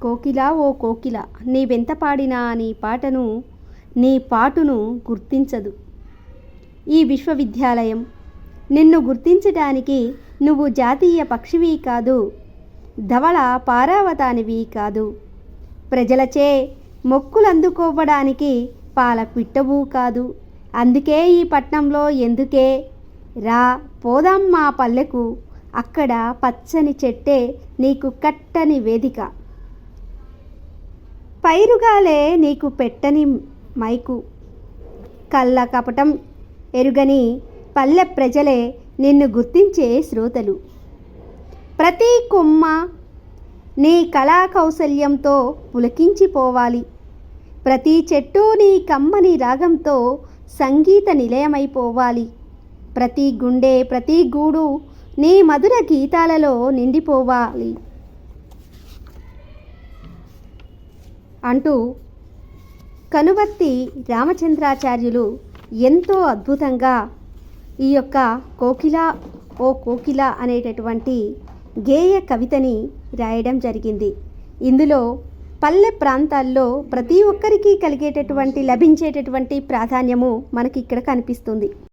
కోకిలా ఓ కోకిల నీవెంత పాడినా నీ పాటను నీ పాటును గుర్తించదు ఈ విశ్వవిద్యాలయం. నిన్ను గుర్తించటానికి నువ్వు జాతీయ పక్షివి కాదు, ధవళ పారావతానివి కాదు, ప్రజలచే మొక్కులందుకోవడానికి పాల పిట్టవు కాదు. అందుకే ఈ పట్నంలో ఎందుకే రా పోదాం మా పల్లెకు, అక్కడ పచ్చని చెట్టే నీకు కట్టని వేదిక, పైరుగాలే నీకు పెట్టని మైకు, కళ్ళ కపటం ఎరుగని పల్లె ప్రజలే నిన్ను గుర్తించే శ్రోతలు. ప్రతి కొమ్మ నీ కళా కౌశల్యంతో పులకించిపోవాలి, ప్రతి చెట్టు నీ కమ్మని రాగంతో సంగీత నిలయమైపోవాలి, ప్రతి గుండె ప్రతి గూడు నీ మధుర గీతాలలో నిండిపోవాలి అంటూ కనువర్తి రామచంద్రాచార్యులు ఎంతో అద్భుతంగా ఈ యొక్క కోకిల ఓ కోకిల అనేటటువంటి గేయ కవితని రాయడం జరిగింది. ఇందులో పల్లె ప్రాంతాల్లో ప్రతి ఒక్కరికి కలిగేటటువంటి లభించేటటువంటి ప్రాధాన్యము మనకి ఇక్కడ కనిపిస్తుంది.